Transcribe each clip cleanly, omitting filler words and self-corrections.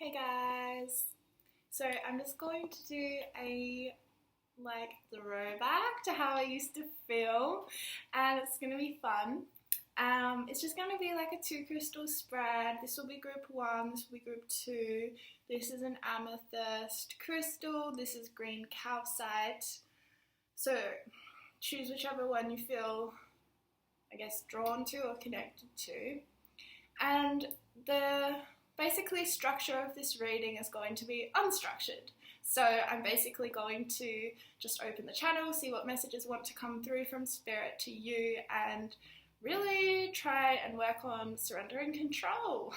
Hey guys, so I'm just going to do a throwback to how I used to feel, and it's going to be fun. It's just going to be like a 2 crystal spread. This will be group 1, this will be group 2. This is an amethyst crystal, this is green calcite. So choose whichever one you feel, drawn to or connected to. And the basically structure of this reading is going to be unstructured. So I'm basically going to just open the channel, see what messages want to come through from Spirit to you, and really try and work on surrender and control.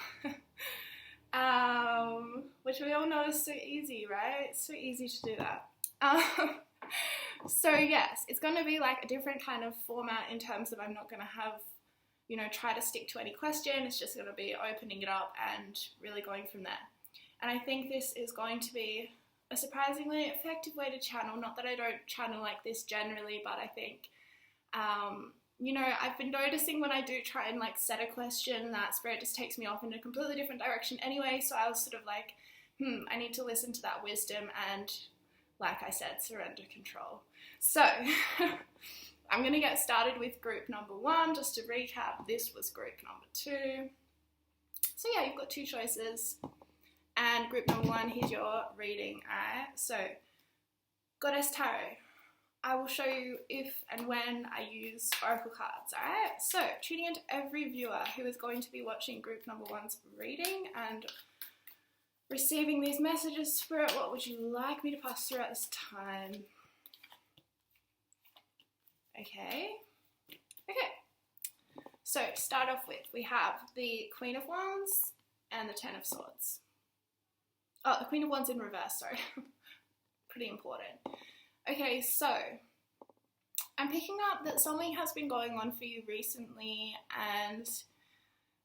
Which we all know is so easy, right? It's so easy to do that. So yes, it's going to be like a different kind of format in terms of I'm not going to have try to stick to any question. It's just going to be opening it up and really going from there. And I think this is going to be a surprisingly effective way to channel. Not that I don't channel like this generally, but I think, I've been noticing when I do try and set a question that Spirit just takes me off in a completely different direction anyway. So I was sort of like, I need to listen to that wisdom and, like I said, surrender control. So I'm going to get started with group number 1. Just to recap, this was group number 2. So yeah, you've got 2 choices. And group number 1, here's your reading. Alright, so Goddess Tarot. I will show you if and when I use oracle cards. Alright, so tuning into every viewer who is going to be watching group number 1's reading and receiving these messages. Spirit, what would you like me to pass through at this time? Okay, so to start off with, we have the Queen of Wands and the Ten of Swords. Oh, the Queen of Wands in reverse, sorry. Pretty important. Okay, so I'm picking up that something has been going on for you recently and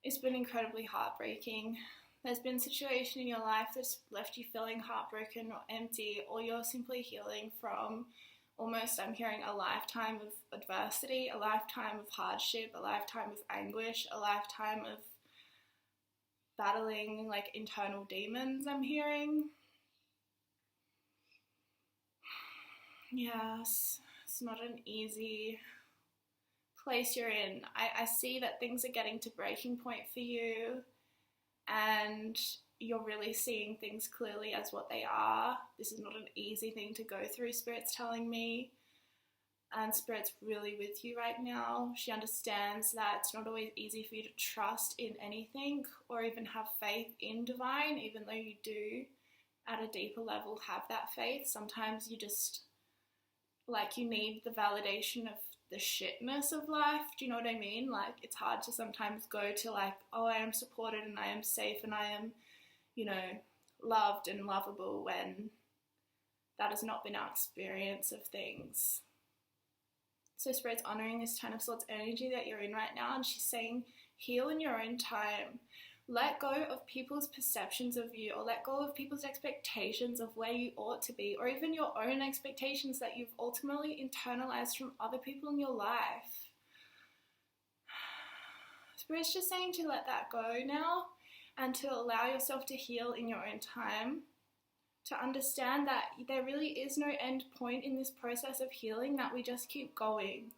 it's been incredibly heartbreaking. There's been a situation in your life that's left you feeling heartbroken or empty, or you're simply healing from almost, I'm hearing, a lifetime of adversity, a lifetime of hardship, a lifetime of anguish, a lifetime of battling internal demons, I'm hearing. Yes, it's not an easy place you're in. I see that things are getting to breaking point for you and you're really seeing things clearly as what they are. This is not an easy thing to go through, Spirit's telling me. And Spirit's really with you right now. She understands that it's not always easy for you to trust in anything or even have faith in divine, even though you do, at a deeper level, have that faith. Sometimes you just, you need the validation of the shitness of life. Do you know what I mean? It's hard to sometimes go to oh, I am supported and I am safe and I am loved and lovable, when that has not been our experience of things. So Spirit's honouring this Ten of Swords energy that you're in right now, and she's saying, heal in your own time. Let go of people's perceptions of you, or let go of people's expectations of where you ought to be, or even your own expectations that you've ultimately internalized from other people in your life. Spirit's just saying to let that go now, and to allow yourself to heal in your own time, to understand that there really is no end point in this process of healing, that we just keep going.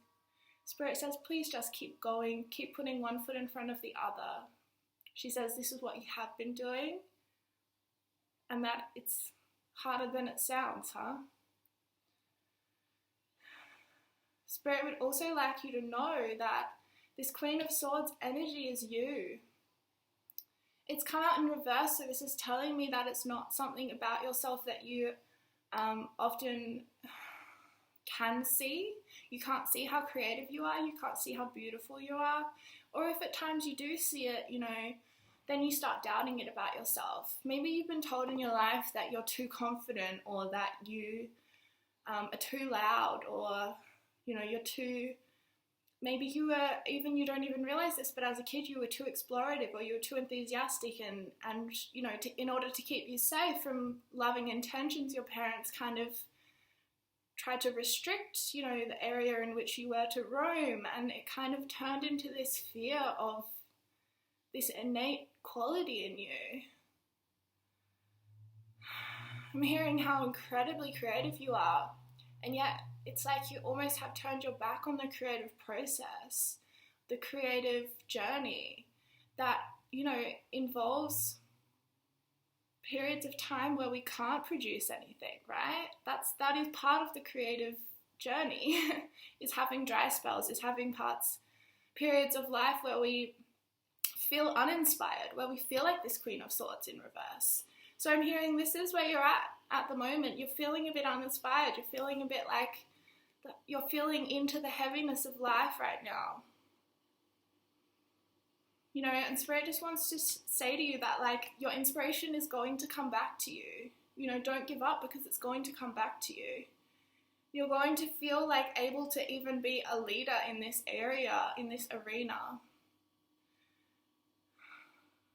Spirit says, please just keep going, keep putting one foot in front of the other. She says this is what you have been doing, and that it's harder than it sounds, huh? Spirit would also like you to know that this Queen of Swords energy is you. It's come out in reverse, so this is telling me that it's not something about yourself that you often can see. You can't see how creative you are, you can't see how beautiful you are, or if at times you do see it, then you start doubting it about yourself. Maybe you've been told in your life that you're too confident, or that you are too loud, or you're too... Maybe you don't even realize this, but as a kid you were too explorative, or you were too enthusiastic, and in order to keep you safe from loving intentions, your parents kind of tried to restrict, the area in which you were to roam, and it kind of turned into this fear of this innate quality in you. I'm hearing how incredibly creative you are, and yet it's like you almost have turned your back on the creative process, the creative journey that, you know, involves periods of time where we can't produce anything, right? That is part of the creative journey, is having dry spells, is having periods of life where we feel uninspired, where we feel like this Queen of Swords in reverse. So I'm hearing this is where you're at the moment. You're feeling a bit uninspired. You're feeling a bit like you're feeling into the heaviness of life right now. You know, and Spirit just wants to say to you that, like, your inspiration is going to come back to you. You know, don't give up, because it's going to come back to you. You're going to feel like able to even be a leader in this area, in this arena.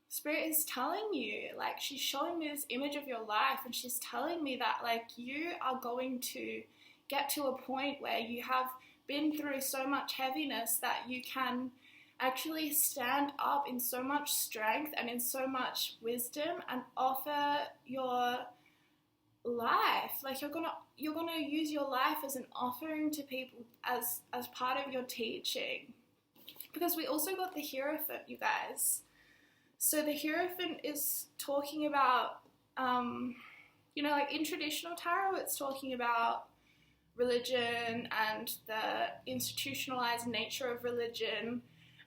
Spirit is telling you, like, she's showing me this image of your life, and she's telling me that, like, you are going to get to a point where you have been through so much heaviness that you can actually stand up in so much strength and in so much wisdom and offer your life. Like, you're gonna use your life as an offering to people as part of your teaching. Because we also got the Hierophant, you guys. So the Hierophant is talking about, you know, like in traditional tarot, it's talking about religion and the institutionalized nature of religion,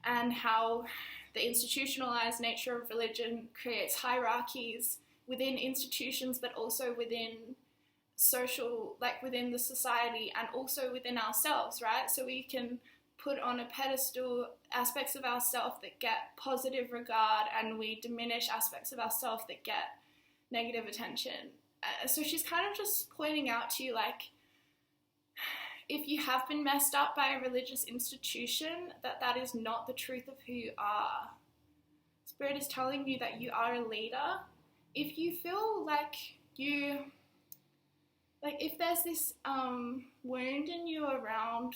and how the institutionalized nature of religion creates hierarchies within institutions, but also within social, like within the society, and also within ourselves, right? So we can put on a pedestal aspects of ourselves that get positive regard, and we diminish aspects of ourselves that get negative attention. So she's kind of just pointing out to you, like, if you have been messed up by a religious institution, that is not the truth of who you are. Spirit is telling you that you are a leader. If you feel like if there's this wound in you around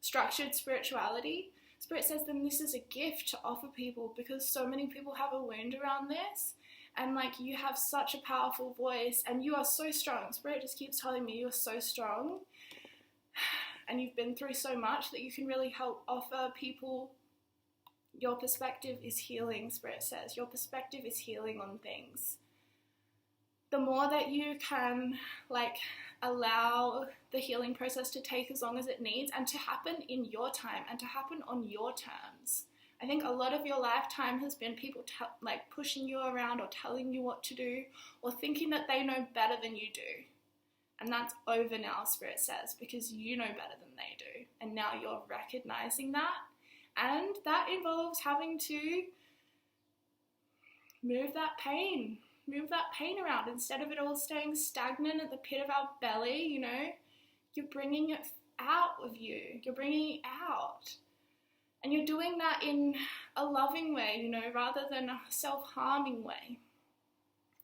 structured spirituality, Spirit says then this is a gift to offer people, because so many people have a wound around this, and like, you have such a powerful voice, and you are so strong. Spirit just keeps telling me you are so strong, and you've been through so much that you can really help offer people. Your perspective is healing, Spirit says. Your perspective is healing on things. The more that you can, like, allow the healing process to take as long as it needs, and to happen in your time, and to happen on your terms. I think a lot of your lifetime has been people like pushing you around, or telling you what to do, or thinking that they know better than you do. And that's over now, Spirit says, because you know better than they do. And now you're recognizing that. And that involves having to move that pain around. Instead of it all staying stagnant at the pit of our belly, you know, you're bringing it out of you. You're bringing it out. And you're doing that in a loving way, you know, rather than a self-harming way.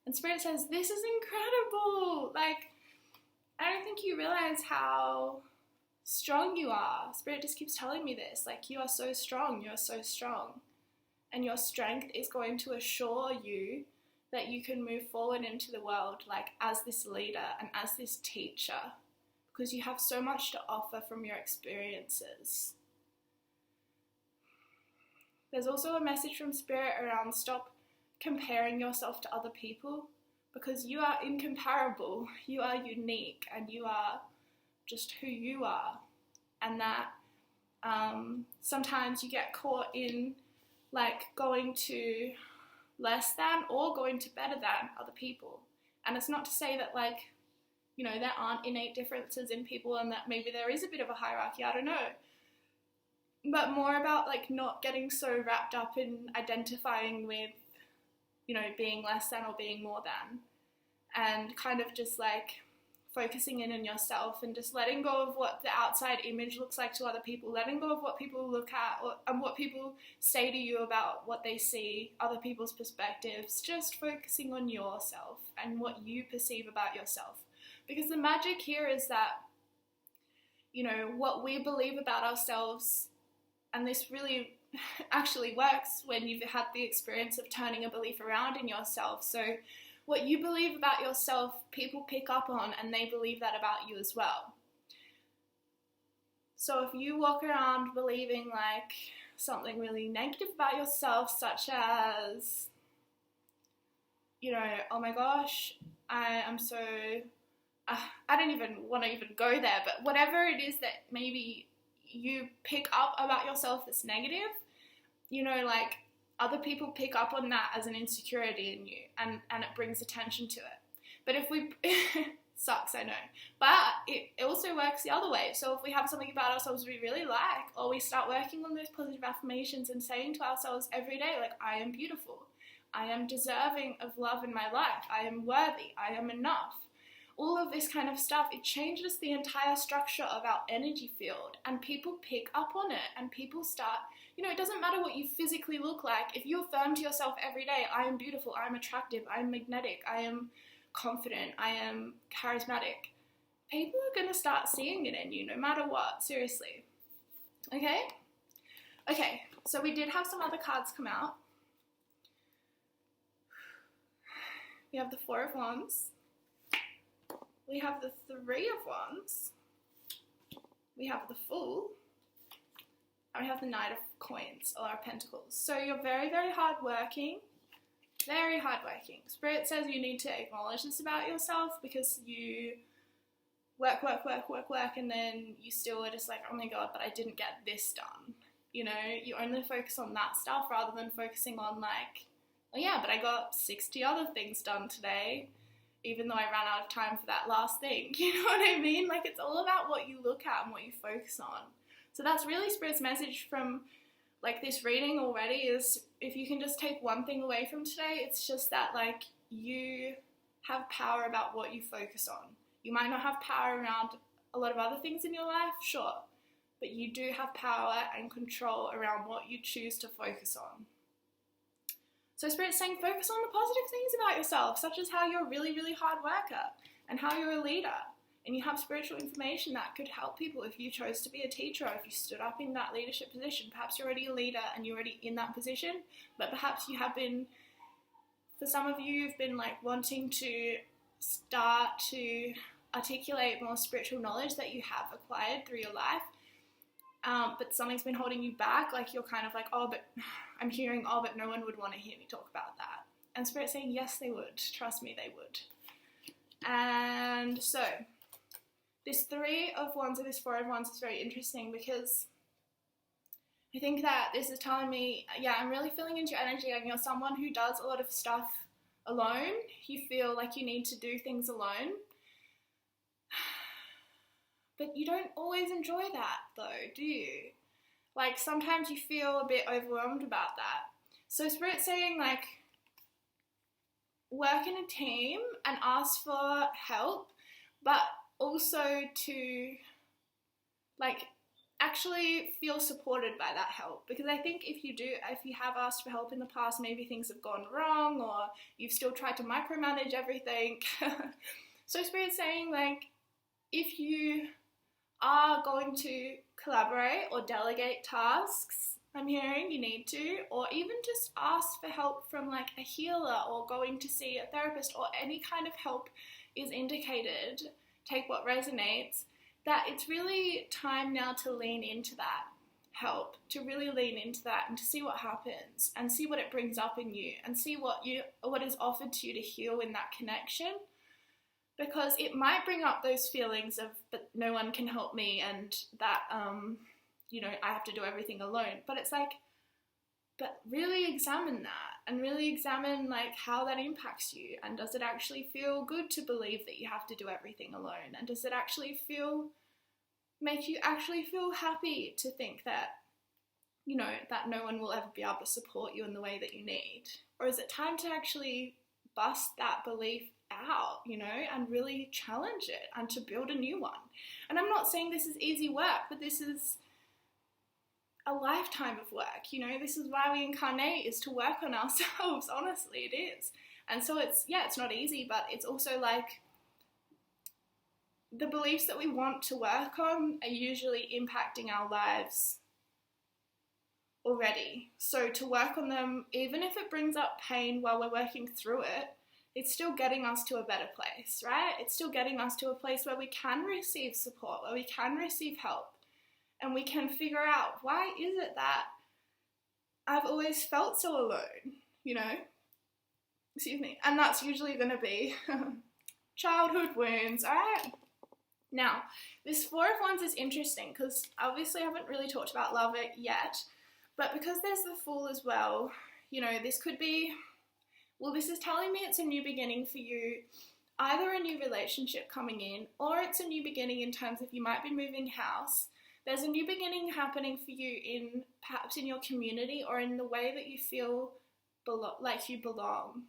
And Spirit says, this is incredible. Like, I don't think you realize how strong you are. Spirit just keeps telling me this. Like, you are so strong. You're so strong. And your strength is going to assure you that you can move forward into the world, like, as this leader and as this teacher, because you have so much to offer from your experiences. There's also a message from Spirit around stop comparing yourself to other people, because you are incomparable, you are unique, and you are just who you are. And that sometimes you get caught in, like, going to less than or going to better than other people. And it's not to say that, like, you know, there aren't innate differences in people, and that maybe there is a bit of a hierarchy, I don't know. But more about, like, not getting so wrapped up in identifying with, you know, being less than or being more than, and kind of just, like, focusing in on yourself and just letting go of what the outside image looks like to other people, letting go of what people look at and what people say to you about what they see, other people's perspectives, just focusing on yourself and what you perceive about yourself. Because the magic here is that, you know, what we believe about ourselves, and this really actually works when you've had the experience of turning a belief around in yourself. So what you believe about yourself, people pick up on, and they believe that about you as well. So if you walk around believing like something really negative about yourself, such as, you know, oh my gosh, I am so, I don't even want to even go there, but whatever it is that maybe you pick up about yourself that's negative, you know, like other people pick up on that as an insecurity in you, and it brings attention to it. But if we, sucks, I know, but it also works the other way. So if we have something about ourselves we really like, or we start working on those positive affirmations and saying to ourselves every day, like, I am beautiful, I am deserving of love in my life, I am worthy, I am enough, all of this kind of stuff, it changes the entire structure of our energy field, and people pick up on it, and people start, you know, it doesn't matter what you physically look like. If you affirm to yourself every day, I am beautiful, I am attractive, I am magnetic, I am confident, I am charismatic, people are going to start seeing it in you no matter what, seriously. Okay, so we did have some other cards come out. We have the Four of Wands, we have the Three of Wands, we have the Fool, and we have the Knight of Coins, or Pentacles. So you're very, very hardworking. Very hardworking. Spirit says you need to acknowledge this about yourself, because you work, and then you still are just like, oh my god, but I didn't get this done. You know, you only focus on that stuff rather than focusing on like, oh yeah, but I got 60 other things done today, even though I ran out of time for that last thing. You know what I mean? Like, it's all about what you look at and what you focus on. So that's really Spirit's message from like this reading already, is if you can just take one thing away from today, it's just that like you have power about what you focus on. You might not have power around a lot of other things in your life, sure, but you do have power and control around what you choose to focus on. So Spirit's saying focus on the positive things about yourself, such as how you're a really, really hard worker and how you're a leader. And you have spiritual information that could help people if you chose to be a teacher, or if you stood up in that leadership position. Perhaps you're already a leader and you're already in that position, but perhaps you have been, for some of you, you've been like wanting to start to articulate more spiritual knowledge that you have acquired through your life, but something's been holding you back. Like you're kind of like, oh, but I'm hearing, oh, but no one would want to hear me talk about that. And Spirit's saying, yes, they would. Trust me, they would. And so this Three of Wands or this Four of Wands is very interesting, because I think that this is telling me, yeah, I'm really feeling into your energy, and you're someone who does a lot of stuff alone. You feel like you need to do things alone. But you don't always enjoy that though, do you? Like sometimes you feel a bit overwhelmed about that. So Spirit's saying like, work in a team and ask for help, but also to like actually feel supported by that help. Because I think if you have asked for help in the past, maybe things have gone wrong, or you've still tried to micromanage everything. So Spirit's saying like, if you are going to collaborate or delegate tasks, I'm hearing you need to, or even just ask for help from like a healer, or going to see a therapist, or any kind of help is indicated, take what resonates, that it's really time now to lean into that help, to really lean into that and to see what happens and see what it brings up in you, and see what is offered to you to heal in that connection. Because it might bring up those feelings of, but no one can help me, and that, you know, I have to do everything alone. But it's like, but really examine that, and really examine like how that impacts you, and does it actually feel good to believe that you have to do everything alone, and does it actually make you actually feel happy to think that, you know, that no one will ever be able to support you in the way that you need? Or is it time to actually bust that belief out, you know, and really challenge it and to build a new one? And I'm not saying this is easy work, but this is a lifetime of work, you know. This is why we incarnate, is to work on ourselves. Honestly, it is. And so it's not easy, but it's also like the beliefs that we want to work on are usually impacting our lives already. So to work on them, even if it brings up pain while we're working through it, it's still getting us to a better place, right? It's still getting us to a place where we can receive support, where we can receive help, and we can figure out, why is it that I've always felt so alone, you know? Excuse me. And that's usually going to be childhood wounds, all right? Now, this Four of Wands is interesting because obviously I haven't really talked about love yet, but because there's the Fool as well, you know, this could be, well, this is telling me it's a new beginning for you, either a new relationship coming in, or it's a new beginning in terms of you might be moving house. There's a new beginning happening for you in perhaps in your community or in the way that you feel like you belong.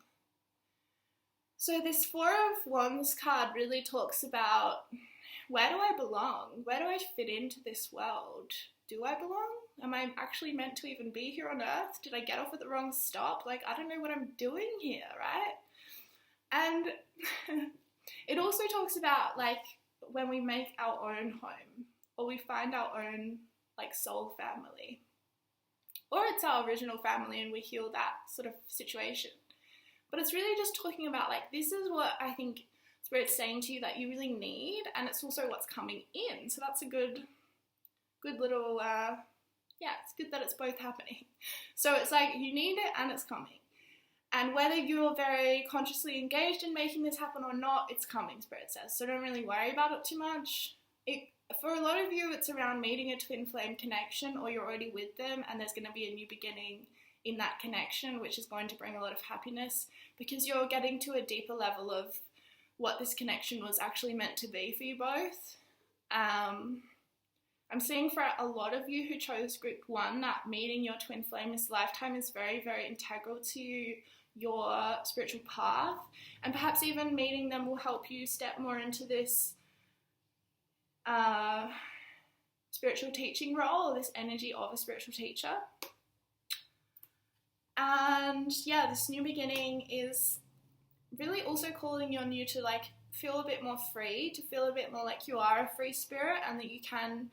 So this Four of Wands card really talks about, where do I belong? Where do I fit into this world? Do I belong? Am I actually meant to even be here on earth? Did I get off at the wrong stop? Like, I don't know what I'm doing here, right? And it also talks about, like, when we make our own home, or we find our own, like, soul family. Or it's our original family and we heal that sort of situation. But it's really just talking about, like, this is what I think Spirit's saying to you that you really need, and it's also what's coming in. So that's a good little, it's good that it's both happening. So it's like you need it and it's coming. And whether you're very consciously engaged in making this happen or not, it's coming, Spirit says. So don't really worry about it too much. For a lot of you, it's around meeting a twin flame connection, or you're already with them and there's going to be a new beginning in that connection, which is going to bring a lot of happiness because you're getting to a deeper level of what this connection was actually meant to be for you both. I'm seeing for a lot of you who chose group 1 that meeting your twin flame this lifetime is very, very integral to your spiritual path, and perhaps even meeting them will help you step more into this spiritual teaching role, this energy of a spiritual teacher. And yeah, this new beginning is really also calling on you to, like, feel a bit more free, to feel a bit more like you are a free spirit and that you can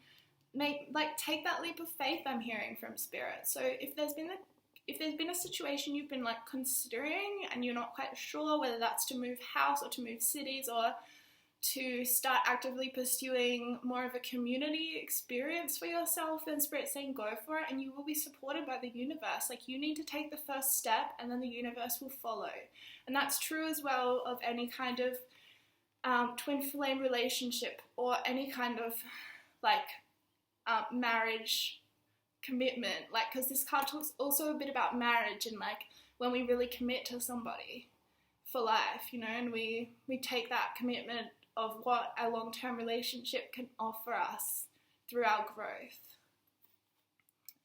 take that leap of faith I'm hearing from Spirit. So if there's been a situation you've been, like, considering and you're not quite sure whether that's to move house or to move cities or to start actively pursuing more of a community experience for yourself, then Spirit's saying go for it, and you will be supported by the universe. Like, you need to take the first step and then the universe will follow. And that's true as well of any kind of twin flame relationship or any kind of, like, marriage commitment. Like, because this card talks also a bit about marriage and, like, when we really commit to somebody for life, you know, and we take that commitment of what a long-term relationship can offer us through our growth.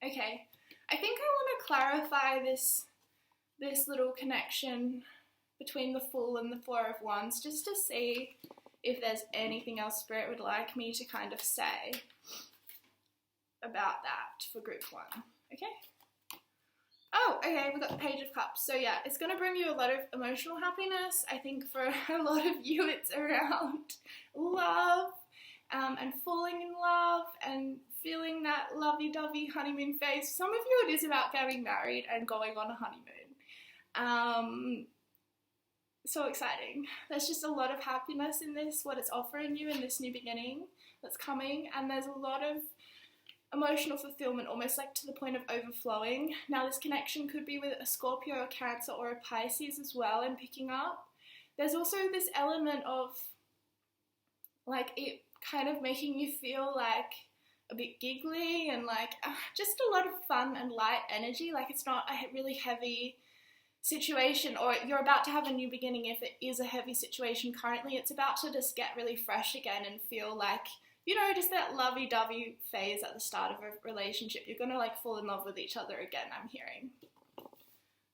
Okay, I think I want to clarify this little connection between the Fool and the Four of Wands, just to see if there's anything else Spirit would like me to kind of say about that for group 1. Okay? Oh, okay, we've got the Page of Cups. So yeah, it's going to bring you a lot of emotional happiness. I think for a lot of you it's around love and falling in love and feeling that lovey-dovey honeymoon phase. Some of you it is about getting married and going on a honeymoon. So exciting. There's just a lot of happiness in this, what it's offering you in this new beginning that's coming, and there's a lot of emotional fulfillment, almost like to the point of overflowing. Now this connection could be with a Scorpio, a Cancer, or a Pisces as well, and picking up. There's also this element of, like, it kind of making you feel like a bit giggly and like just a lot of fun and light energy. Like, it's not a really heavy situation, or you're about to have a new beginning. If it is a heavy situation currently, it's about to just get really fresh again and feel like, you know, just that lovey-dovey phase at the start of a relationship. You're going to, like, fall in love with each other again, I'm hearing.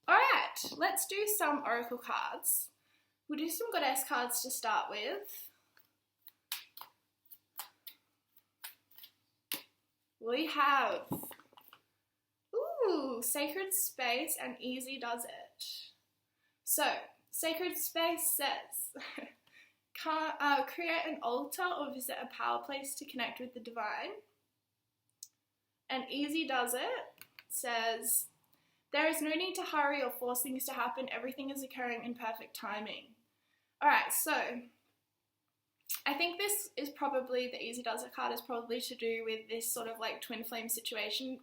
All right, let's do some oracle cards. We'll do some goddess cards to start with. We have, Sacred Space, and Easy Does It. So, Sacred Space says, create an altar or visit a power place to connect with the divine. And Easy Does It says, There is no need to hurry or force things to happen. Everything is occurring in perfect timing. All right, so I think this is probably, the Easy Does It card is probably to do with this sort of like twin flame situation,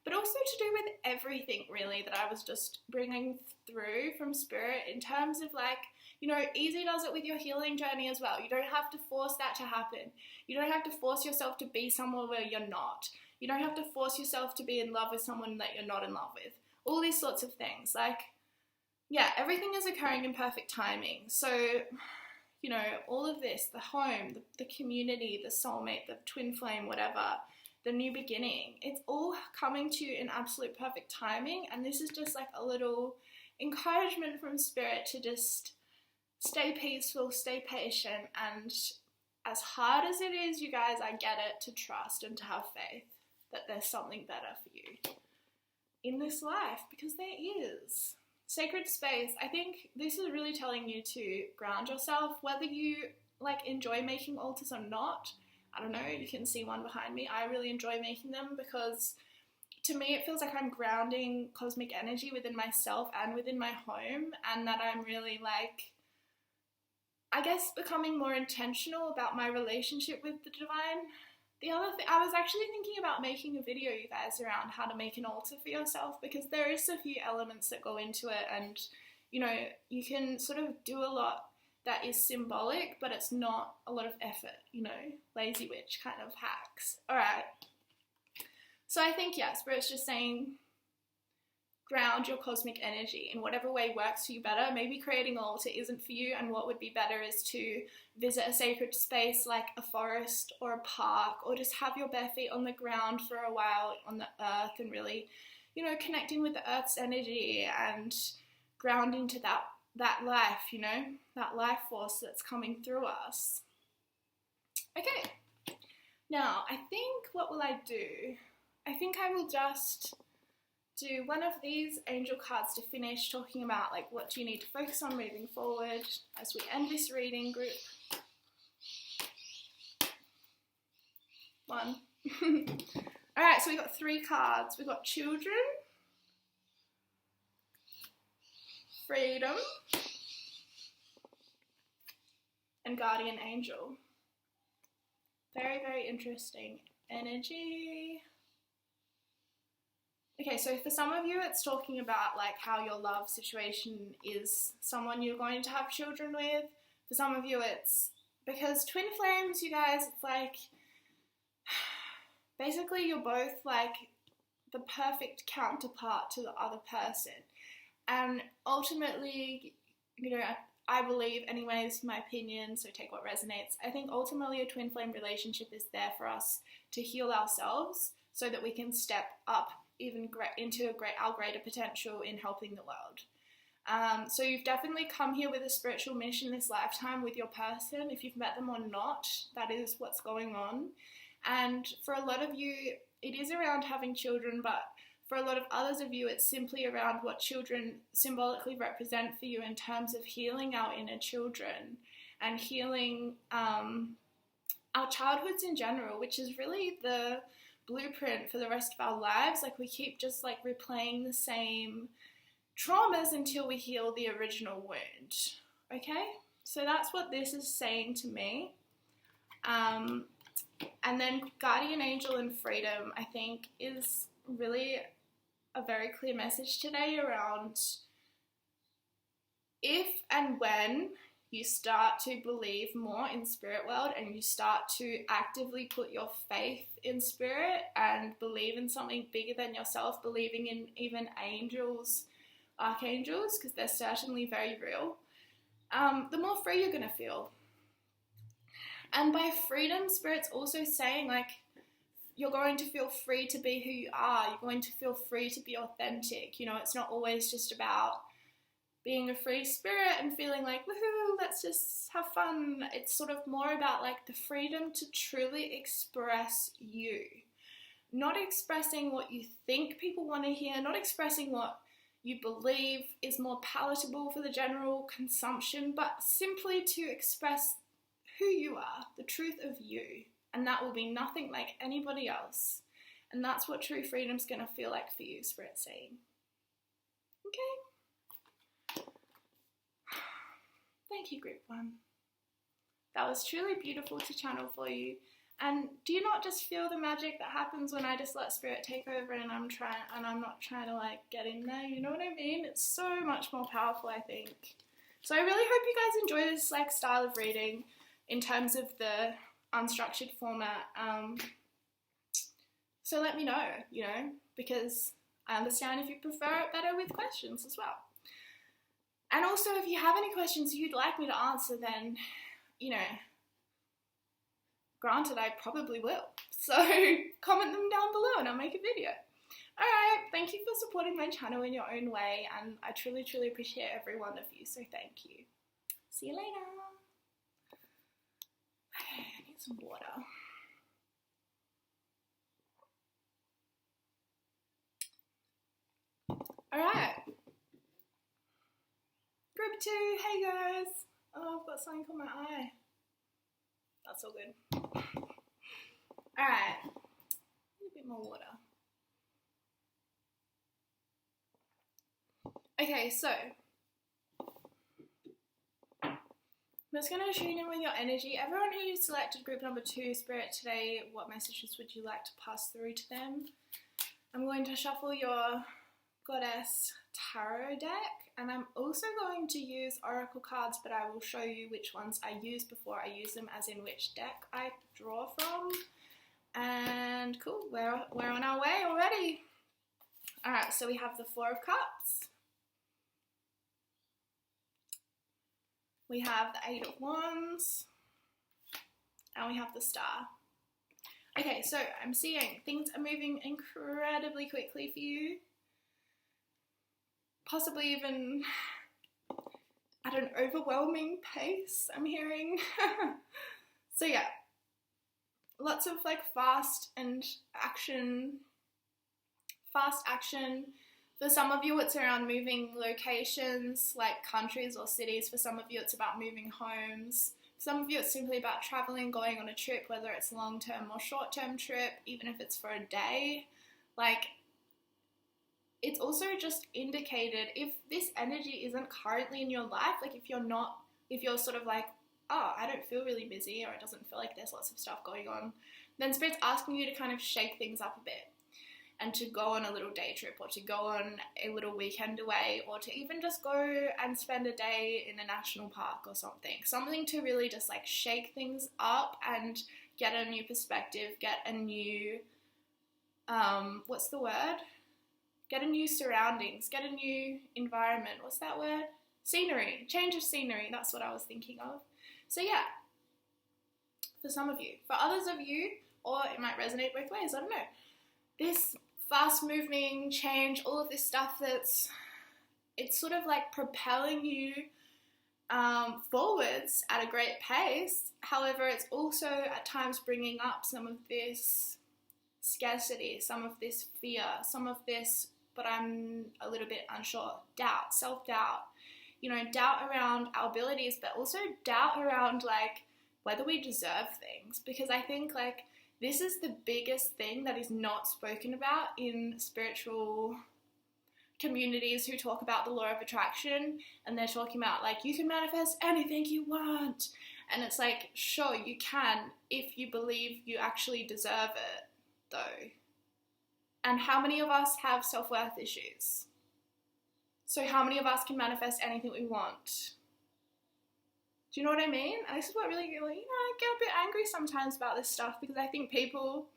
but also to do with everything really that I was just bringing through from Spirit in terms of like, you know, Easy does it with your healing journey as well. You don't have to force that to happen. You don't have to force yourself to be somewhere where you're not. You don't have to force yourself to be in love with someone that you're not in love with. All these sorts of things. Like, yeah, everything is occurring in perfect timing. So, you know, all of this, the home, the community, the soulmate, the twin flame, whatever, the new beginning, it's all coming to you in absolute perfect timing. And this is just like a little encouragement from Spirit to just stay peaceful, stay patient, and as hard as it is, you guys, I get it, to trust and to have faith that there's something better for you in this life, because there is. Sacred space, I think this is really telling you to ground yourself, whether you like enjoy making altars or not. I don't know, you can see one behind me. I really enjoy making them because to me it feels like I'm grounding cosmic energy within myself and within my home, and that I'm really like, I guess, becoming more intentional about my relationship with the divine. The other thing, I was actually thinking about making a video, you guys, around how to make an altar for yourself, because there is a few elements that go into it, and, you know, you can sort of do a lot that is symbolic, but it's not a lot of effort, you know, lazy witch kind of hacks. All right. So I think, yeah, Spirit's just saying, ground your cosmic energy in whatever way works for you better. Maybe creating an altar isn't for you, and what would be better is to visit a sacred space like a forest or a park, or just have your bare feet on the ground for a while on the earth and really, you know, connecting with the earth's energy and grounding to that life, you know, that life force that's coming through us. Okay, now I think, what will I do? I think I will just do one of these angel cards to finish talking about like what do you need to focus on moving forward as we end this reading group. One. Alright, so we got 3 cards. We got children, freedom, and guardian angel. Very, very interesting energy. Okay, so for some of you, it's talking about like how your love situation is someone you're going to have children with. For some of you, it's because twin flames, you guys, it's like basically you're both like the perfect counterpart to the other person. And ultimately, you know, I believe, anyways, my opinion, so take what resonates. I think ultimately a twin flame relationship is there for us to heal ourselves so that we can step up even into our greater potential in helping the world. So you've definitely come here with a spiritual mission this lifetime with your person. If you've met them or not, that is what's going on. And for a lot of you, it is around having children, but for a lot of others of you, it's simply around what children symbolically represent for you in terms of healing our inner children and healing our childhoods in general, which is really the blueprint for the rest of our lives. Like, we keep just like replaying the same traumas until we heal the original wound. Okay, so that's what this is saying to me. And then guardian angel and freedom, I think, is really a very clear message today around if and when you start to believe more in spirit world and you start to actively put your faith in spirit and believe in something bigger than yourself, believing in even angels, archangels, because they're certainly very real, the more free you're going to feel. And by freedom, Spirit's also saying, like, you're going to feel free to be who you are. You're going to feel free to be authentic. You know, it's not always just about being a free spirit and feeling like, woohoo, let's just have fun. It's sort of more about like the freedom to truly express you. Not expressing what you think people want to hear, not expressing what you believe is more palatable for the general consumption, but simply to express who you are, the truth of you. And that will be nothing like anybody else. And that's what true freedom's going to feel like for you, Spirit's saying. Okay. Thank you, Group 1. That was truly beautiful to channel for you. And do you not just feel the magic that happens when I just let Spirit take over and I'm not trying to like get in there? You know what I mean? It's so much more powerful, I think. So I really hope you guys enjoy this like style of reading in terms of the unstructured format. So let me know, you know, because I understand if you prefer it better with questions as well. And also, if you have any questions you'd like me to answer, then, you know, granted, I probably will. So comment them down below and I'll make a video. Alright, thank you for supporting my channel in your own way, and I truly, truly appreciate every one of you, so thank you. See you later. Okay, I need some water. Alright. Group 2, hey guys. Oh, I've got something on my eye. That's all good. Alright. A bit more water. Okay, so I'm just going to tune in with your energy. Everyone who selected group number 2, Spirit, today, what messages would you like to pass through to them? I'm going to shuffle your Goddess Tarot deck, and I'm also going to use Oracle cards, but I will show you which ones I use before I use them, as in which deck I draw from. And cool, we're on our way already. Alright, so we have the Four of Cups. We have the Eight of Wands. And we have the Star. Okay, so I'm seeing things are moving incredibly quickly for you. Possibly even at an overwhelming pace, I'm hearing. So yeah, lots of like fast action. For some of you, it's around moving locations, like countries or cities. For some of you, it's about moving homes. For some of you, it's simply about traveling, going on a trip, whether it's a long-term or short-term trip, even if it's for a day. Like, it's also just indicated if this energy isn't currently in your life, like if you're sort of like, oh, I don't feel really busy, or it doesn't feel like there's lots of stuff going on, then Spirit's asking you to kind of shake things up a bit. And to go on a little day trip, or to go on a little weekend away, or to even just go and spend a day in a national park or something. Something to really just like shake things up and get a new perspective, get a new, what's the word? Get a new surroundings, get a new environment. What's that word? Scenery, change of scenery, that's what I was thinking of. So yeah, for some of you. For others of you, or it might resonate both ways, I don't know. This fast moving change, all of this stuff it's sort of like propelling you forwards at a great pace. However, it's also at times bringing up some of this scarcity, some of this fear, some of this, but I'm a little bit unsure, doubt, self-doubt, you know, doubt around our abilities, but also doubt around like whether we deserve things. Because I think like this is the biggest thing that is not spoken about in spiritual communities who talk about the law of attraction, and they're talking about like you can manifest anything you want, and it's like, sure, you can if you believe you actually deserve it, though. And how many of us have self-worth issues? So how many of us can manifest anything we want? Do you know what I mean? And this is what really, you know, I get a bit angry sometimes about this stuff, because I think people,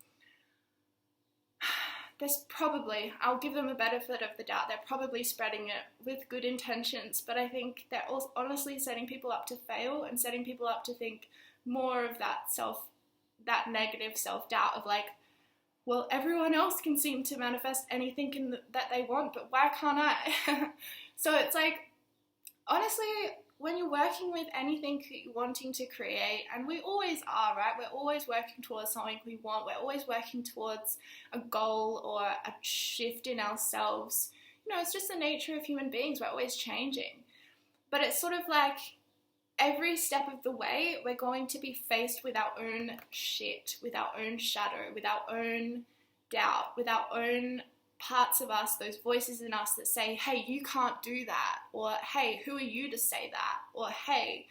there's probably, I'll give them a benefit of the doubt, they're probably spreading it with good intentions, but I think they're also honestly setting people up to fail and setting people up to think more of that negative self-doubt of like, well, everyone else can seem to manifest anything that they want, but why can't I? So it's like, honestly, when you're working with anything you're wanting to create, and we always are, right? We're always working towards something we want. We're always working towards a goal or a shift in ourselves. You know, it's just the nature of human beings. We're always changing. But it's sort of like every step of the way, we're going to be faced with our own shit, with our own shadow, with our own doubt, with our own parts of us, those voices in us that say, hey, you can't do that, or hey, who are you to say that, or hey,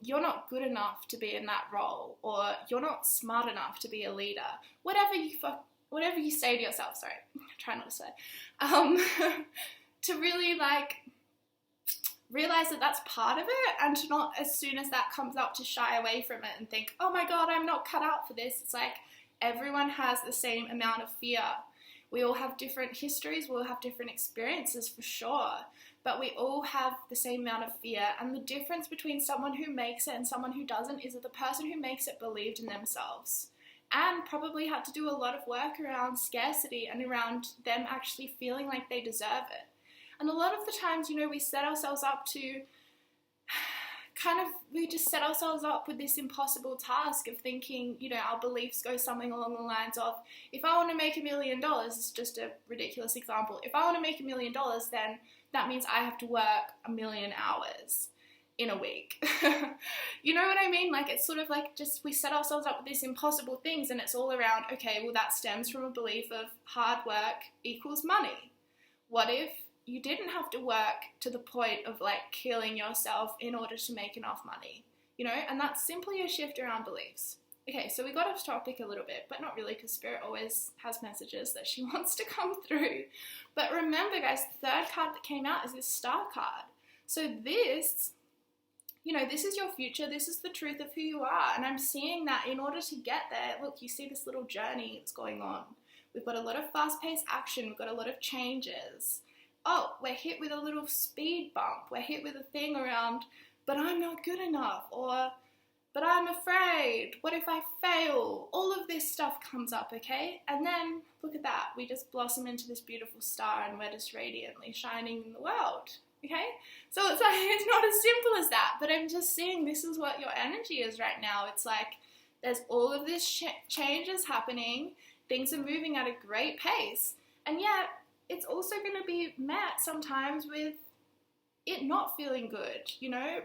you're not good enough to be in that role, or you're not smart enough to be a leader. Whatever you say to yourself, sorry, try not to say, to really like realize that that's part of it, and to not, as soon as that comes up, to shy away from it and think, oh my God, I'm not cut out for this. It's like everyone has the same amount of fear. We all have different histories, we all have different experiences for sure, but we all have the same amount of fear. And the difference between someone who makes it and someone who doesn't is that the person who makes it believed in themselves and probably had to do a lot of work around scarcity and around them actually feeling like they deserve it. And a lot of the times, we set ourselves up to we just set ourselves up with this impossible task of thinking, our beliefs go something along the lines of, if I want to make $1 million, it's just a ridiculous example. If I want to make $1 million, then that means I have to work 1 million hours in a week. You know what I mean? Like, it's sort of like just we set ourselves up with these impossible things, and it's all around, okay, well, that stems from a belief of hard work equals money. What if you didn't have to work to the point of like killing yourself in order to make enough money, and that's simply a shift around beliefs. Okay, so we got off topic a little bit, but not really, because Spirit always has messages that she wants to come through. But remember, guys, the third card that came out is this star card. So this, this is your future, this is the truth of who you are, and I'm seeing that in order to get there, look, you see this little journey that's going on. We've got a lot of fast-paced action, we've got a lot of changes. Oh, we're hit with a little speed bump. We're hit with a thing around, but I'm not good enough, or, but I'm afraid. What if I fail? All of this stuff comes up, okay? And then, look at that. We just blossom into this beautiful star, and we're just radiantly shining in the world, okay? So it's like, it's not as simple as that, but I'm just seeing this is what your energy is right now. It's like, there's all of this changes happening. Things are moving at a great pace, and yet, it's also going to be met sometimes with it not feeling good,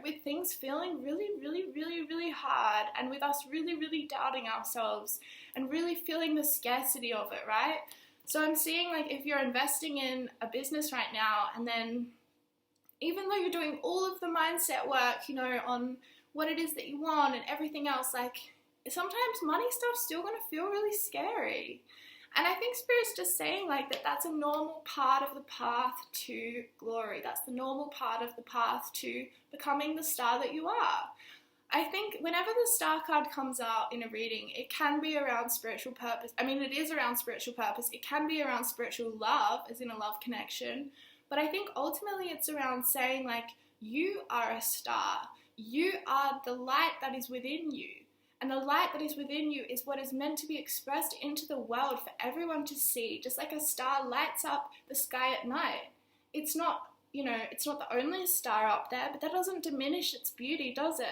with things feeling really, really, really, really hard, and with us really, really doubting ourselves and really feeling the scarcity of it, right? So I'm seeing, like, if you're investing in a business right now, and then even though you're doing all of the mindset work, on what it is that you want and everything else, like, sometimes money stuff's still going to feel really scary. And I think Spirit's just saying, like, that's a normal part of the path to glory. That's the normal part of the path to becoming the star that you are. I think whenever the star card comes out in a reading, it can be around spiritual purpose. I mean, it is around spiritual purpose. It can be around spiritual love, as in a love connection. But I think ultimately it's around saying, like, you are a star. You are the light that is within you. And the light that is within you is what is meant to be expressed into the world for everyone to see. Just like a star lights up the sky at night. It's not, it's not the only star up there, but that doesn't diminish its beauty, does it?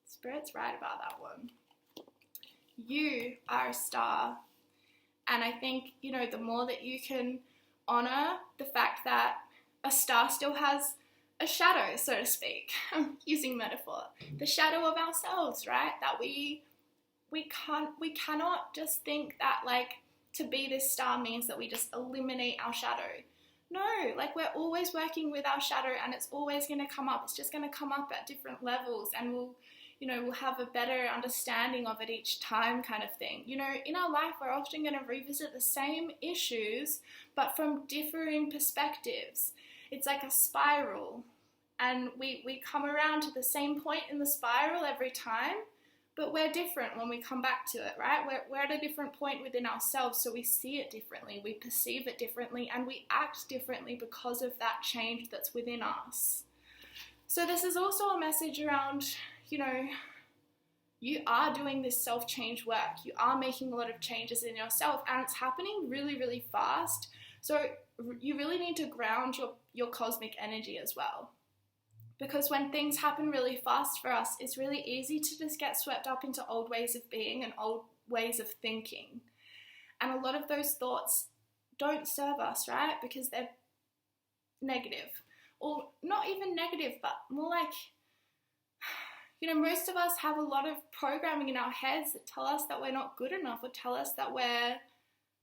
Spirit's right about that one. You are a star. And I think, the more that you can honor the fact that a star still has a shadow, so to speak. I'm using metaphor. The shadow of ourselves, right? That we cannot just think that, like, to be this star means that we just eliminate our shadow. No, like, we're always working with our shadow, and it's always going to come up. It's just going to come up at different levels, and we'll have a better understanding of it each time, kind of thing. In our life, we're often going to revisit the same issues, but from differing perspectives. It's like a spiral, and we come around to the same point in the spiral every time, but we're different when we come back to it, right? We're at a different point within ourselves, so we see it differently, we perceive it differently, and we act differently because of that change that's within us. So this is also a message around, you are doing this self-change work. You are making a lot of changes in yourself, and it's happening really, really fast. So you really need to ground your cosmic energy as well. Because when things happen really fast for us, it's really easy to just get swept up into old ways of being and old ways of thinking. And a lot of those thoughts don't serve us, right? Because they're negative. Or not even negative, but more like, You know, most of us have a lot of programming in our heads that tell us that we're not good enough or tell us that we're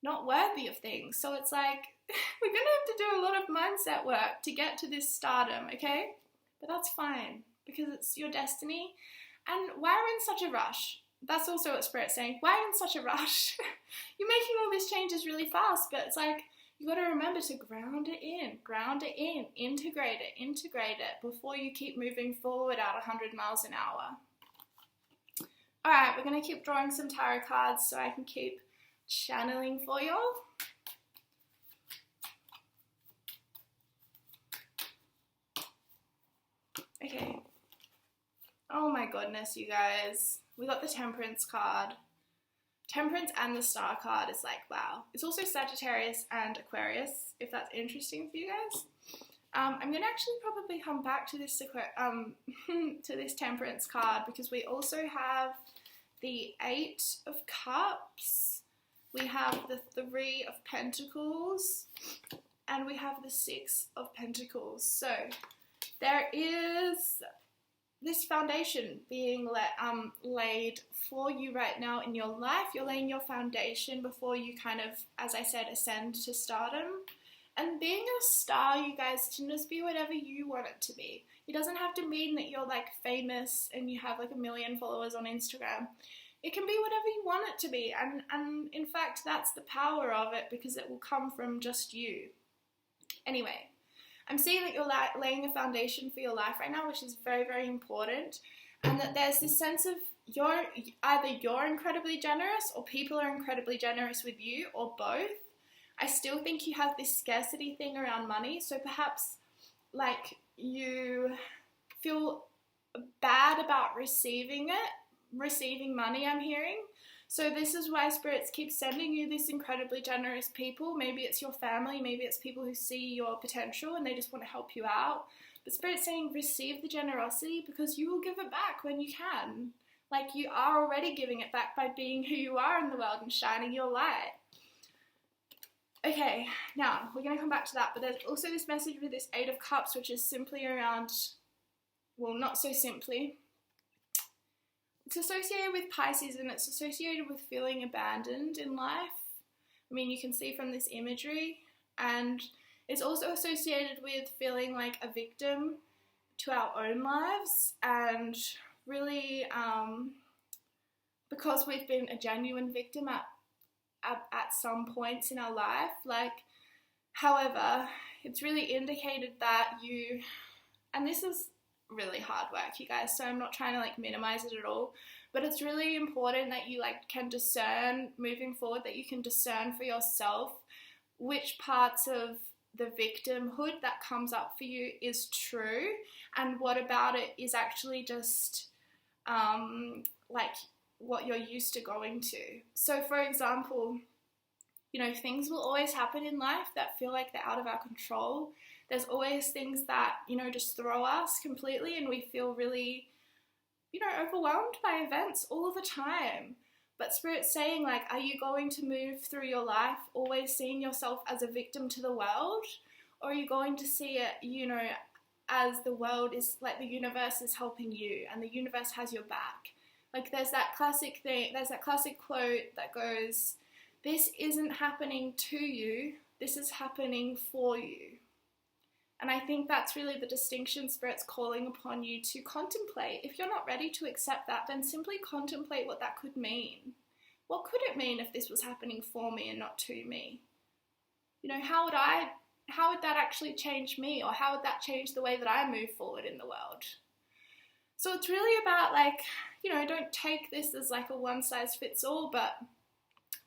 not worthy of things. So it's like, we're going to have to do a lot of mindset work to get to this stardom, okay? But that's fine, because it's your destiny. And why are we in such a rush? That's also what Spirit's saying. Why are you in such a rush? You're making all these changes really fast, but it's like, you got to remember to ground it in, integrate it before you keep moving forward at 100 miles an hour. All right, we're going to keep drawing some tarot cards so I can keep channeling for y'all. Okay. Oh my goodness, you guys. We got the Temperance card. Temperance and the Star card is like, wow. It's also Sagittarius and Aquarius, if that's interesting for you guys. I'm going to actually probably come back to this to this Temperance card, because we also have the 8 of Cups, we have the 3 of Pentacles, and we have the 6 of Pentacles. So there is this foundation being laid for you right now in your life. You're laying your foundation before you kind of, as I said, ascend to stardom. And being a star, you guys, can just be whatever you want it to be. It doesn't have to mean that you're like famous and you have like 1 million followers on Instagram. It can be whatever you want it to be. And in fact, that's the power of it, because it will come from just you. Anyway, I'm seeing that you're laying a foundation for your life right now, which is very, very important. And that there's this sense of either you're incredibly generous or people are incredibly generous with you, or both. I still think you have this scarcity thing around money. So perhaps like you feel bad about receiving money, I'm hearing. So this is why spirits keep sending you this incredibly generous people. Maybe it's your family, maybe it's people who see your potential and they just want to help you out. But spirit's saying receive the generosity, because you will give it back when you can. Like, you are already giving it back by being who you are in the world and shining your light. Okay, now we're going to come back to that, but there's also this message with this 8 of Cups, which is simply around, well, not so simply. It's associated with Pisces, and it's associated with feeling abandoned in life. I mean, you can see from this imagery, and it's also associated with feeling like a victim to our own lives, and really, because we've been a genuine victim at some points in our life. Like, however, it's really indicated that you, and this is really hard work, you guys, so I'm not trying to like minimize it at all, but it's really important that you like can discern moving forward, that you can discern for yourself which parts of the victimhood that comes up for you is true, and what about it is actually just like what you're used to going to. So for example, you know, things will always happen in life that feel like they're out of our control. There's always things that, you know, just throw us completely, and we feel really, you know, overwhelmed by events all the time. But Spirit's saying, like, are you going to move through your life always seeing yourself as a victim to the world? Or are you going to see it, you know, as the world is, like, the universe is helping you and the universe has your back? Like, there's that classic thing, there's that classic quote that goes, this isn't happening to you, this is happening for you. And I think that's really the distinction Spirit's calling upon you to contemplate. If you're not ready to accept that, then simply contemplate what that could mean. What could it mean if this was happening for me and not to me? You know, how would that actually change me? Or how would that change the way that I move forward in the world? So it's really about, like, you know, don't take this as like a one-size-fits-all, but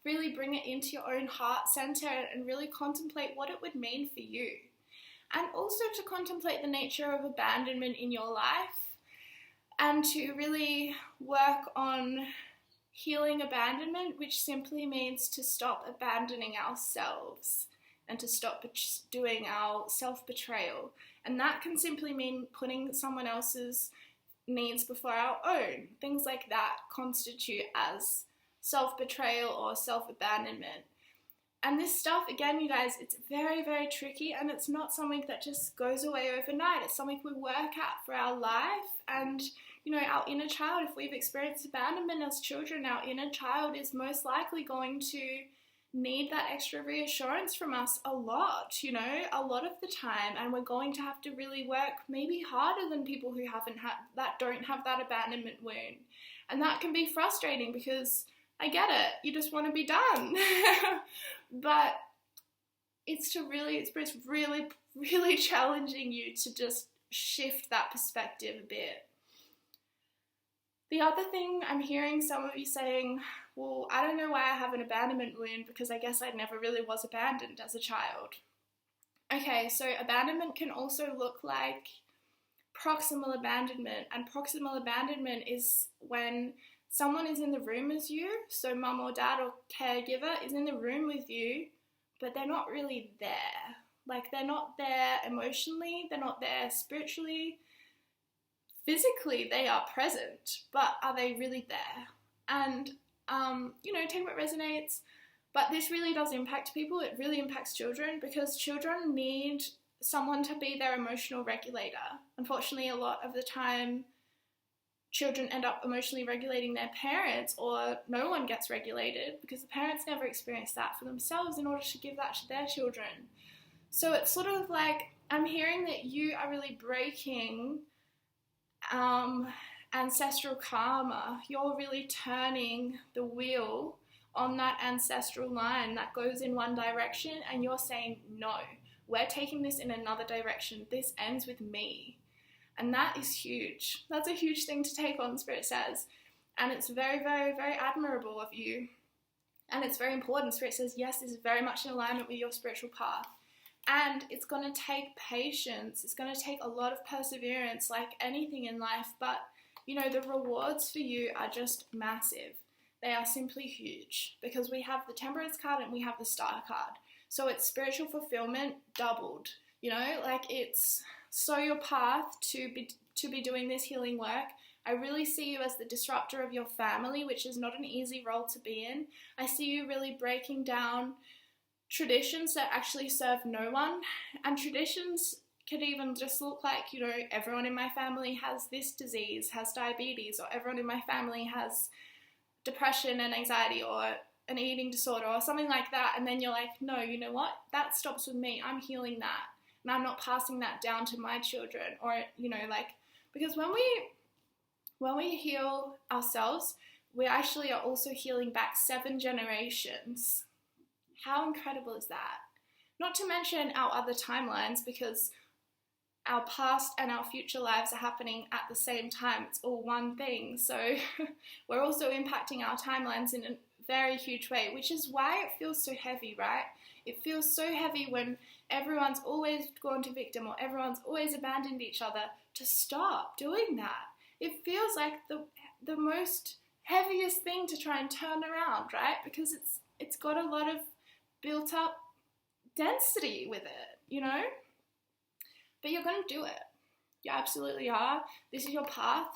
really bring it into your own heart center and really contemplate what it would mean for you. And also to contemplate the nature of abandonment in your life, and to really work on healing abandonment, which simply means to stop abandoning ourselves and to stop doing our self-betrayal. And that can simply mean putting someone else's needs before our own. Things like that constitute as self-betrayal or self-abandonment. And this stuff, again, you guys, it's very, very tricky, and it's not something that just goes away overnight. It's something we work at for our life, and you know, our inner child, if we've experienced abandonment as children, our inner child is most likely going to need that extra reassurance from us a lot, you know, a lot of the time. And we're going to have to really work maybe harder than people who don't have that abandonment wound. And that can be frustrating because I get it, you just want to be done. But it's really, really challenging you to just shift that perspective a bit. The other thing I'm hearing some of you saying, well, I don't know why I have an abandonment wound because I guess I never really was abandoned as a child. Okay, so abandonment can also look like proximal abandonment, and proximal abandonment is when someone is in the room as you, so mum or dad or caregiver is in the room with you, but they're not really there. Like, they're not there emotionally, they're not there spiritually. Physically, they are present, but are they really there? And, you know, take what resonates, but this really does impact people. It really impacts children because children need someone to be their emotional regulator. Unfortunately, a lot of the time, children end up emotionally regulating their parents, or no one gets regulated because the parents never experience that for themselves in order to give that to their children. So it's sort of like, I'm hearing that you are really breaking ancestral karma. You're really turning the wheel on that ancestral line that goes in one direction, and you're saying, no, we're taking this in another direction. This ends with me. And that is huge. That's a huge thing to take on, Spirit says. And it's very, very, very admirable of you. And it's very important. Spirit says, yes, this is very much in alignment with your spiritual path. And it's going to take patience. It's going to take a lot of perseverance, like anything in life. But, you know, the rewards for you are just massive. They are simply huge because we have the Temperance card and we have the Star card. So it's spiritual fulfillment doubled. You know, like it's so your path to be doing this healing work. I really see you as the disruptor of your family, which is not an easy role to be in. I see you really breaking down traditions that actually serve no one. And traditions could even just look like, you know, everyone in my family has this disease, has diabetes, or everyone in my family has depression and anxiety, or an eating disorder, or something like that. And then you're like, no, you know what? That stops with me. I'm healing that. And I'm not passing that down to my children. Or, you know, like, because when we heal ourselves, we actually are also healing back 7 generations. How incredible is that? Not to mention our other timelines, because our past and our future lives are happening at the same time. It's all one thing. So we're also impacting our timelines in a very huge way, which is why it feels so heavy, right? It feels so heavy when everyone's always gone to victim or everyone's always abandoned each other, to stop doing that. It feels like the most heaviest thing to try and turn around, right? Because it's got a lot of built up density with it, you know? But you're going to do it. You absolutely are. This is your path.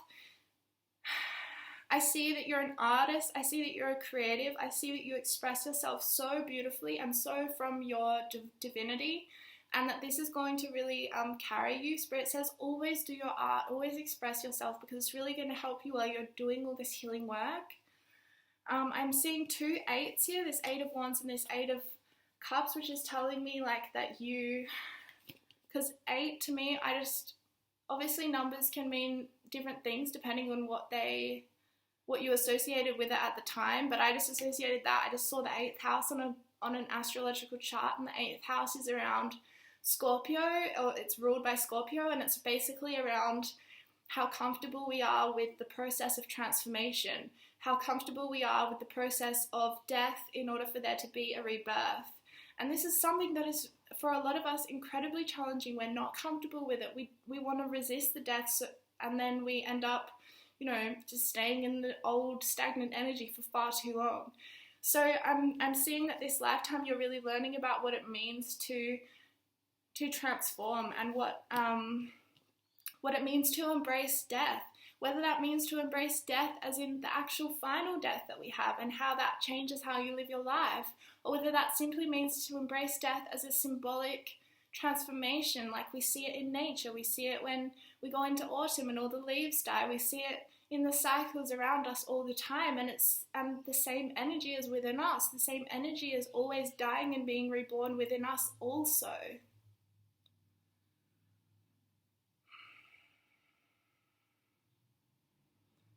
I see that you're an artist. I see that you're a creative. I see that you express yourself so beautifully and so from your divinity, and that this is going to really carry you. Spirit says always do your art, always express yourself, because it's really going to help you while you're doing all this healing work. I'm seeing 2 8s here, this 8 of Wands and this 8 of Cups, which is telling me like that you, because 8 to me, obviously numbers can mean different things depending on what you associated with it at the time, but I just associated that. I just saw the 8th house on an astrological chart, and the 8th house is around Scorpio, or it's ruled by Scorpio, and it's basically around how comfortable we are with the process of transformation, how comfortable we are with the process of death in order for there to be a rebirth. And this is something that is, for a lot of us, incredibly challenging. We're not comfortable with it. We want to resist the death, and then we end up, you know, just staying in the old stagnant energy for far too long. So I'm seeing that this lifetime you're really learning about what it means to transform, and what it means to embrace death. Whether that means to embrace death as in the actual final death that we have and how that changes how you live your life, or whether that simply means to embrace death as a symbolic transformation. Like we see it in nature, we see it when we go into autumn and all the leaves die, we see it in the cycles around us all the time, and the same energy is within us. The same energy is always dying and being reborn within us also.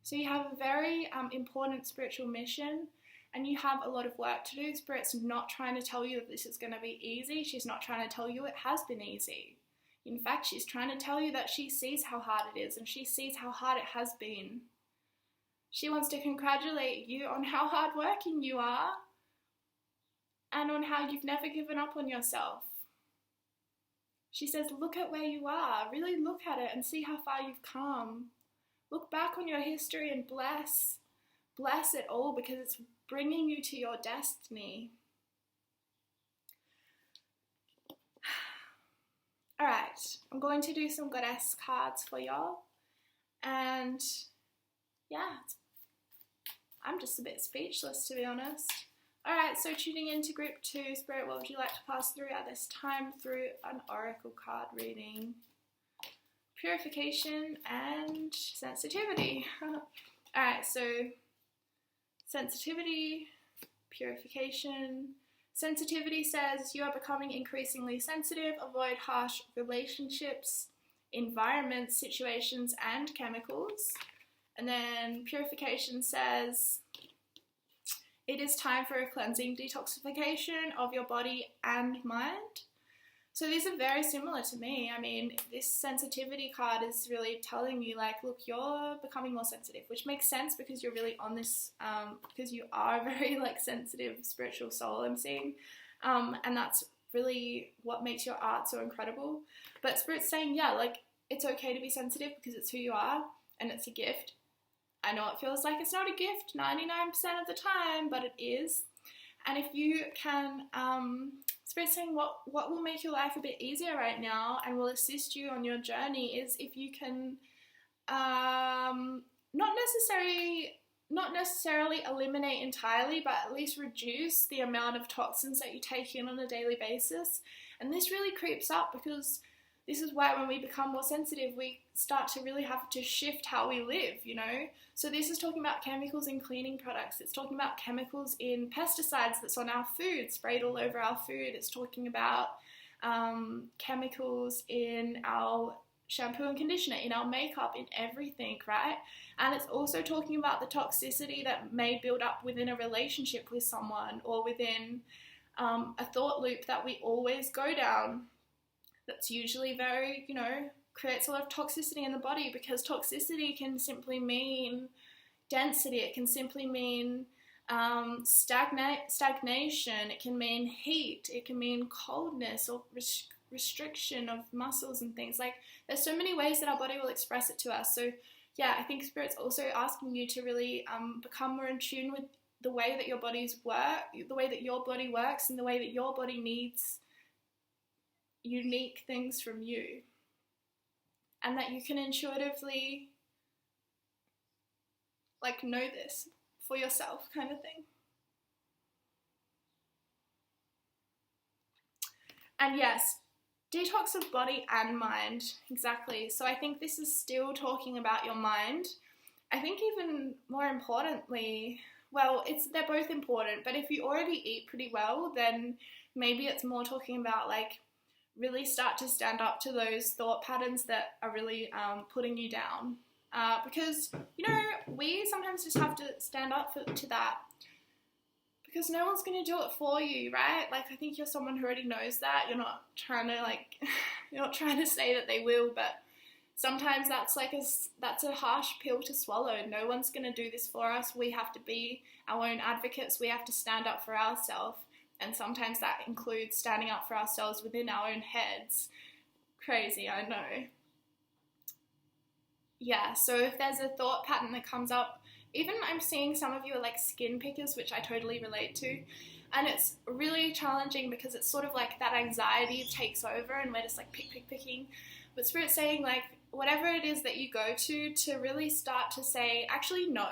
So you have a very important spiritual mission, and you have a lot of work to do. Spirit's not trying to tell you that this is going to be easy. She's not trying to tell you it has been easy. In fact, she's trying to tell you that she sees how hard it is, and she sees how hard it has been. She wants to congratulate you on how hardworking you are, and on how you've never given up on yourself. She says, look at where you are. Really look at it and see how far you've come. Look back on your history and bless it all, because it's bringing you to your destiny. Alright, I'm going to do some goddess cards for y'all. And yeah, I'm just a bit speechless, to be honest. Alright, so tuning into group 2, Spirit, what would you like to pass through at this time through an oracle card reading? Purification and sensitivity. Alright, so sensitivity, purification. Sensitivity says you are becoming increasingly sensitive. Avoid harsh relationships, environments, situations, and chemicals. And then purification says it is time for a cleansing detoxification of your body and mind. So these are very similar to me. I mean, this sensitivity card is really telling you, like, look, you're becoming more sensitive, which makes sense because you're really on this, because you are a very, like, sensitive spiritual soul, I'm seeing. And that's really what makes your art so incredible. But Spirit's saying, yeah, like, it's okay to be sensitive because it's who you are and it's a gift. I know it feels like it's not a gift 99% of the time, but it is. And if you can, Spirit's saying what will make your life a bit easier right now and will assist you on your journey is if you can not necessarily eliminate entirely, but at least reduce the amount of toxins that you take in on a daily basis. And this really creeps up because this is why when we become more sensitive, we start to really have to shift how we live, you know? So this is talking about chemicals in cleaning products. It's talking about chemicals in pesticides that's on our food, sprayed all over our food. It's talking about chemicals in our shampoo and conditioner, in our makeup, in everything, right? And it's also talking about the toxicity that may build up within a relationship with someone or within a thought loop that we always go down. That's usually very, you know, creates a lot of toxicity in the body, because toxicity can simply mean density. It can simply mean stagnation. It can mean heat. It can mean coldness or restriction of muscles and things. Like, there's so many ways that our body will express it to us. So yeah, I think Spirit's also asking you to really become more in tune with the way that your bodies work, the way that your body works, and the way that your body needs unique things from you, and that you can intuitively, like, know this for yourself, kind of thing. And yes, detox of body and mind, exactly. So I think this is still talking about your mind. I think even more importantly, well, they're both important, but if you already eat pretty well, then maybe it's more talking about, like, really start to stand up to those thought patterns that are really putting you down. Because, you know, we sometimes just have to stand up to that, because no one's going to do it for you, right? Like, I think you're someone who already knows that. You're not trying to, like, you're not trying to say that they will, but sometimes that's a harsh pill to swallow. No one's going to do this for us. We have to be our own advocates. We have to stand up for ourselves. And sometimes that includes standing up for ourselves within our own heads. Crazy, I know. Yeah, so if there's a thought pattern that comes up, even I'm seeing some of you are like skin pickers, which I totally relate to. And it's really challenging because it's sort of like that anxiety takes over and we're just like picking. But Spirit's saying, like, whatever it is that you go to really start to say, actually, no.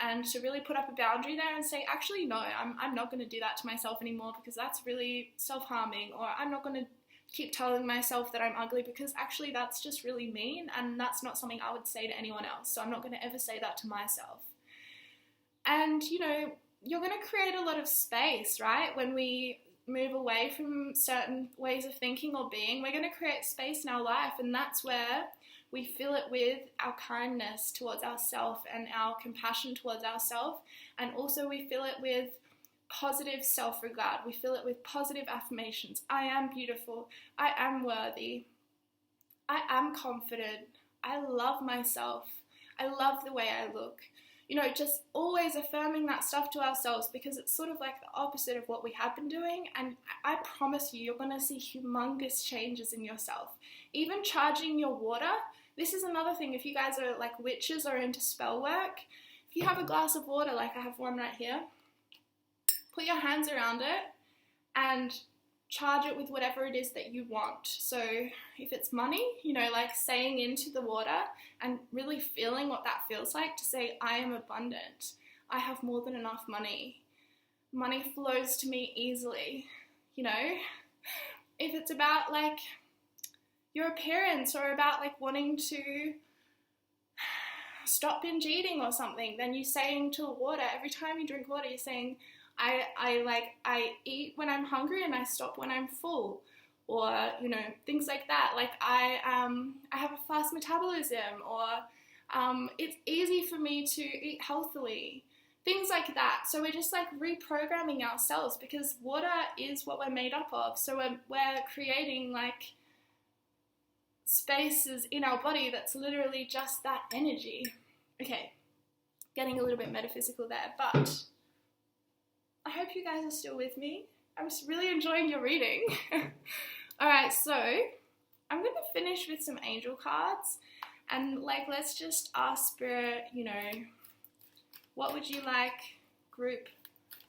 And to really put up a boundary there and say, actually, no, I'm not going to do that to myself anymore because that's really self-harming, or I'm not going to keep telling myself that I'm ugly, because actually that's just really mean, and that's not something I would say to anyone else. So I'm not going to ever say that to myself. And, you know, you're going to create a lot of space, right? When we move away from certain ways of thinking or being, we're going to create space in our life, and that's where we fill it with our kindness towards ourselves and our compassion towards ourselves, and also we fill it with positive self-regard. We fill it with positive affirmations. I am beautiful. I am worthy. I am confident. I love myself. I love the way I look. You know, just always affirming that stuff to ourselves, because it's sort of like the opposite of what we have been doing. And I promise you're going to see humongous changes in yourself. Even charging your water. This is another thing. If you guys are like witches or into spell work, if you have a glass of water, like I have one right here, put your hands around it and charge it with whatever it is that you want. So if it's money, you know, like saying into the water and really feeling what that feels like, to say, I am abundant. I have more than enough money. Money flows to me easily, you know. If it's about like your appearance or about like wanting to stop binge eating or something, then you're saying to the water, every time you drink water, you're saying, I eat when I'm hungry and I stop when I'm full, or, you know, things like that. Like I have a fast metabolism, or it's easy for me to eat healthily, things like that. So we're just like reprogramming ourselves, because water is what we're made up of. So we're creating like spaces in our body that's literally just that energy. Okay, getting a little bit metaphysical there, but I hope you guys are still with me. I was really enjoying your reading. Alright, so I'm going to finish with some angel cards, and like let's just ask Spirit, you know, what would you like group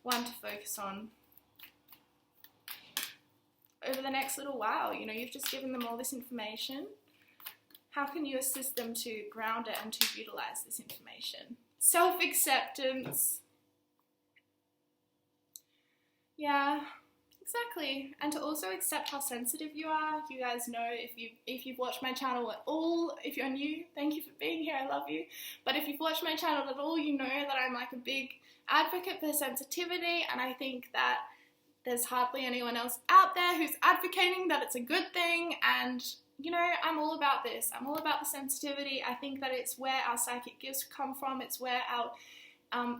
1 to focus on over the next little while? You know, you've just given them all this information. How can you assist them to ground it and to utilize this information? Self-acceptance. Yeah, exactly. And to also accept how sensitive you are. You guys know, if you've watched my channel at all, if you're new, thank you for being here, I love you. But if you've watched my channel at all, you know that I'm like a big advocate for sensitivity, and I think that there's hardly anyone else out there who's advocating that it's a good thing. And, you know, I'm all about this. I'm all about the sensitivity. I think that it's where our psychic gifts come from. It's where our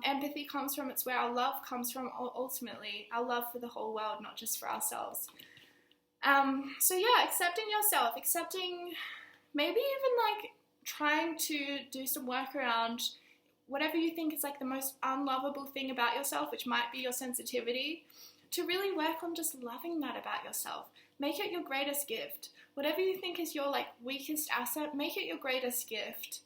empathy comes from. It's where our love comes from, ultimately. Our love for the whole world, not just for ourselves. So yeah, accepting yourself, accepting, maybe even like trying to do some work around whatever you think is like the most unlovable thing about yourself, which might be your sensitivity, to really work on just loving that about yourself. Make it your greatest gift. Whatever you think is your like weakest asset, make it your greatest gift.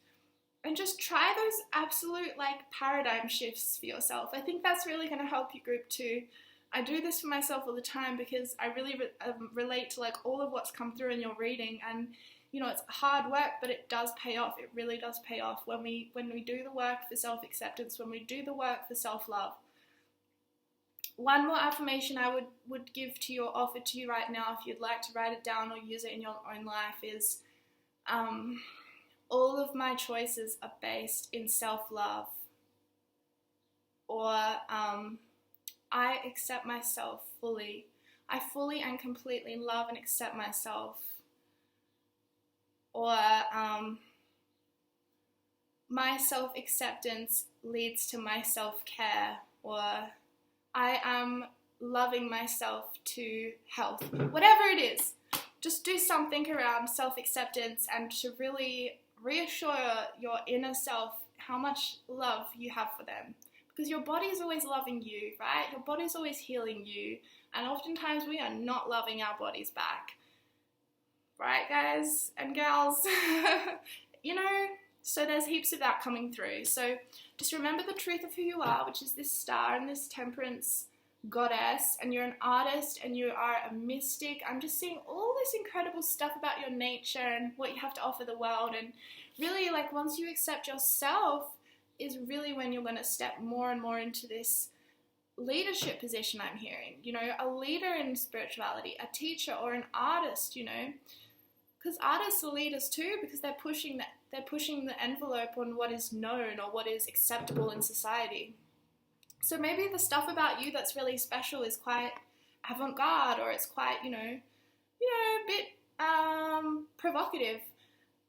And just try those absolute like paradigm shifts for yourself. I think that's really going to help you, group 2. I do this for myself all the time, because I really relate to like all of what's come through in your reading. And, you know, it's hard work, but it does pay off. It really does pay off when we do the work for self-acceptance, when we do the work for self-love. One more affirmation I would give to you or offer to you right now, if you'd like to write it down or use it in your own life, is all of my choices are based in self-love. Or I accept myself fully. I fully and completely love and accept myself. Or my self-acceptance leads to my self-care. Or I am loving myself to health. Whatever it is, just do something around self-acceptance and to really reassure your inner self how much love you have for them. Because your body is always loving you, right? Your body is always healing you. And oftentimes we are not loving our bodies back. Right, guys and gals? You know, so there's heaps of that coming through. So just remember the truth of who you are, which is this star and this temperance goddess, and you're an artist and you are a mystic. I'm just seeing all this incredible stuff about your nature and what you have to offer the world. And really, like, once you accept yourself is really when you're going to step more and more into this leadership position, I'm hearing, you know, a leader in spirituality, a teacher or an artist, you know, because artists are leaders too, because they're pushing the envelope on what is known or what is acceptable in society. So maybe the stuff about you that's really special is quite avant-garde, or it's quite, you know, a bit provocative.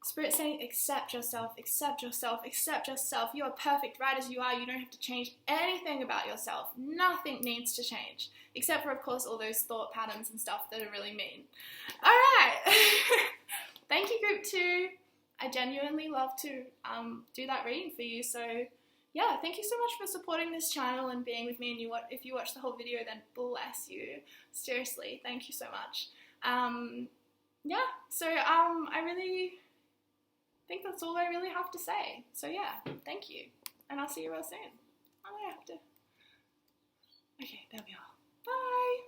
Spirit saying, accept yourself, accept yourself, accept yourself. You are perfect right as you are. You don't have to change anything about yourself. Nothing needs to change, except for, of course, all those thought patterns and stuff that are really mean. All right. Thank you, group 2. I genuinely love to do that reading for you. So yeah, thank you so much for supporting this channel and being with me. And if you watch the whole video, then bless you. Seriously, thank you so much. Yeah, so I really think that's all I really have to say. So yeah, thank you. And I'll see you real soon. Okay, there we are. Bye.